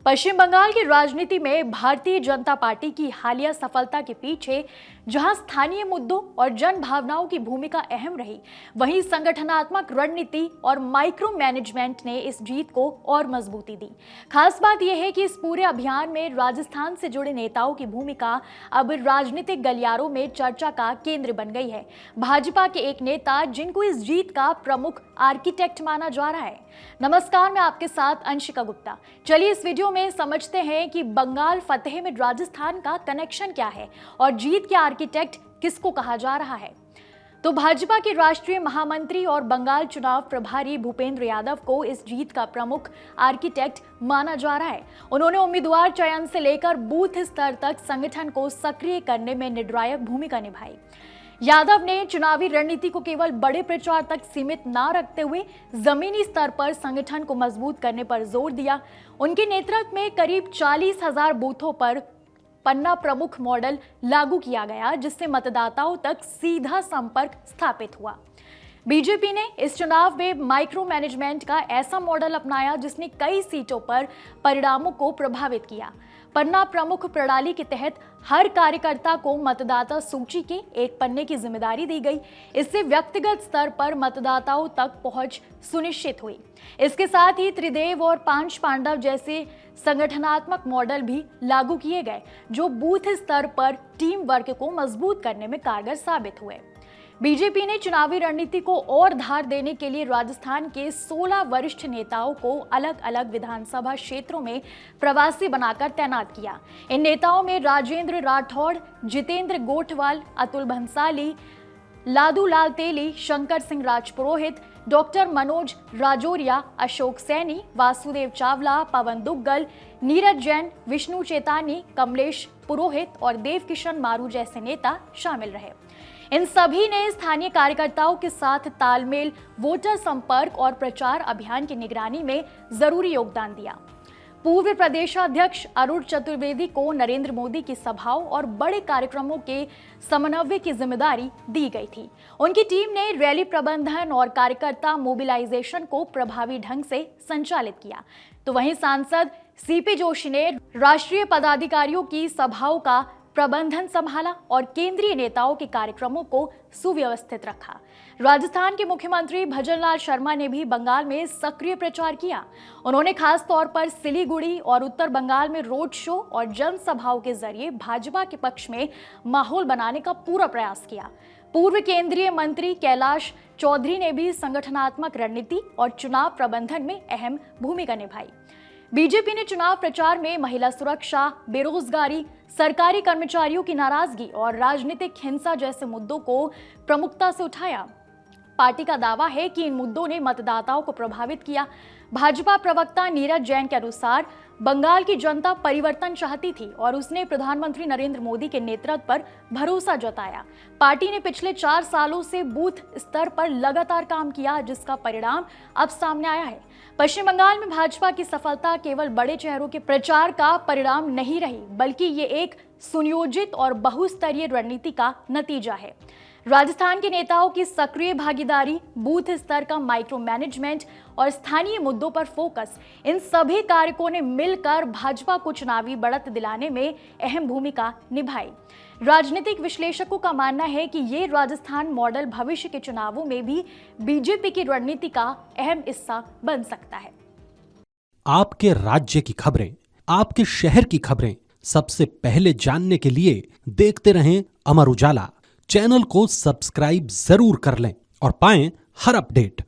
पश्चिम बंगाल की राजनीति में भारतीय जनता पार्टी की हालिया सफलता के पीछे जहां स्थानीय मुद्दों और जन भावनाओं की भूमिका अहम रही, वहीं संगठनात्मक रणनीति और माइक्रो मैनेजमेंट ने इस जीत को और मजबूती दी। खास बात यह है कि इस पूरे अभियान में राजस्थान से जुड़े नेताओं की भूमिका अब राजनीतिक गलियारों में चर्चा का केंद्र बन गई है। भाजपा के एक नेता जिनको इस जीत का प्रमुख आर्किटेक्ट माना जा रहा है। नमस्कार, मैं आपके साथ अंशिका गुप्ता। चलिए इस वीडियो में समझते हैं कि बंगाल फतेह में राजस्थान का कनेक्शन क्या है और जीत के आर्किटेक्ट किसको कहा जा रहा है। तो भाजपा के राष्ट्रीय महामंत्री और बंगाल चुनाव प्रभारी भूपेंद्र यादव को इस जीत का प्रमुख आर्किटेक्ट माना जा रहा है। उन्होंने उम्मीदवार चयन से लेकर बूथ स्तर तक संगठन को सक्रिय करने में निर्णायक भूमिका निभाई। यादव ने चुनावी रणनीति को केवल बड़े प्रचार तक सीमित न रखते हुए जमीनी स्तर पर संगठन को मजबूत करने पर जोर दिया। उनके नेतृत्व में करीब 40,000 बूथों पर पन्ना प्रमुख मॉडल लागू किया गया, जिससे मतदाताओं तक सीधा संपर्क स्थापित हुआ। बीजेपी ने इस चुनाव में माइक्रो मैनेजमेंट का ऐसा मॉडल अपनाया जिसने कई सीटों पर परिणामों को प्रभावित किया। पन्ना प्रमुख प्रणाली के तहत हर कार्यकर्ता को मतदाता सूची के एक पन्ने की जिम्मेदारी दी गई। इससे व्यक्तिगत स्तर पर मतदाताओं तक पहुंच सुनिश्चित हुई। इसके साथ ही त्रिदेव और पांच पांडव जैसे संगठनात्मक मॉडल भी लागू किए गए, जो बूथ स्तर पर टीम वर्क को मजबूत करने में कारगर साबित हुए। बीजेपी ने चुनावी रणनीति को और धार देने के लिए राजस्थान के 16 वरिष्ठ नेताओं को अलग अलग विधानसभा क्षेत्रों में प्रवासी बनाकर तैनात किया। इन नेताओं में राजेंद्र राठौड़, जितेंद्र गोठवाल, अतुल भंसाली, लादू लाल तेली, शंकर सिंह राजपुरोहित, डॉक्टर मनोज राजौरिया, अशोक सैनी, वासुदेव चावला, पवन दुग्गल, नीरज जैन, विष्णु चेतानी, कमलेश पुरोहित और देव किशन मारू जैसे नेता शामिल रहे। इन सभी ने स्थानीय कार्यकर्ताओं के साथ तालमेल, वोटर संपर्क और प्रचार अभियान की निगरानी में जरूरी योगदान दिया। पूर्व प्रदेशाध्यक्ष अरुण चतुर्वेदी को नरेंद्र मोदी की सभाओं और बड़े कार्यक्रमों के समन्वय की जिम्मेदारी दी गई थी। उनकी टीम ने रैली प्रबंधन और कार्यकर्ता मोबिलाइजेशन को प्रभावी ढंग से संचालित किया। तो वहीं सांसद सीपी जोशी ने राष्ट्रीय पदाधिकारियों की सभाओं का प्रबंधन संभाला और केंद्रीय नेताओं के कार्यक्रमों को सुव्यवस्थित रखा। राजस्थान के मुख्यमंत्री भजनलाल शर्मा ने भी बंगाल में सक्रिय प्रचार किया। उन्होंने खास तौर पर सिलीगुड़ी और उत्तर बंगाल में रोड शो और जनसभाओं के जरिए भाजपा के पक्ष में माहौल बनाने का पूरा प्रयास किया। पूर्व केंद्रीय मंत्री कैलाश चौधरी ने भी संगठनात्मक रणनीति और चुनाव प्रबंधन में अहम भूमिका निभाई। बीजेपी ने चुनाव प्रचार में महिला सुरक्षा, बेरोजगारी, सरकारी कर्मचारियों की नाराजगी और राजनीतिक हिंसा जैसे मुद्दों को प्रमुखता से उठाया। पार्टी का दावा है कि इन मुद्दों ने मतदाताओं को प्रभावित किया। भाजपा प्रवक्ता नीरज जैन के अनुसार बंगाल की जनता परिवर्तन चाहती थी और उसने प्रधानमंत्री नरेंद्र मोदी के नेतृत्व पर भरोसा जताया। पार्टी ने पिछले 4 सालों से बूथ स्तर पर लगातार काम किया, जिसका परिणाम अब सामने आया है। पश्चिम बंगाल में भाजपा की सफलता केवल बड़े चेहरों के प्रचार का परिणाम नहीं रही, बल्कि ये एक सुनियोजित और बहुस्तरीय रणनीति का नतीजा है। राजस्थान के नेताओं की सक्रिय भागीदारी, बूथ स्तर का माइक्रो मैनेजमेंट और स्थानीय मुद्दों पर फोकस, इन सभी कारकों ने मिलकर भाजपा को चुनावी बढ़त दिलाने में अहम भूमिका निभाई। राजनीतिक विश्लेषकों का मानना है कि ये राजस्थान मॉडल भविष्य के चुनावों में भी बीजेपी की रणनीति का अहम हिस्सा बन सकता है। आपके राज्य की खबरें, आपके शहर की खबरें सबसे पहले जानने के लिए देखते रहें अमर उजाला। चैनल को सब्सक्राइब जरूर कर लें और पाएं हर अपडेट।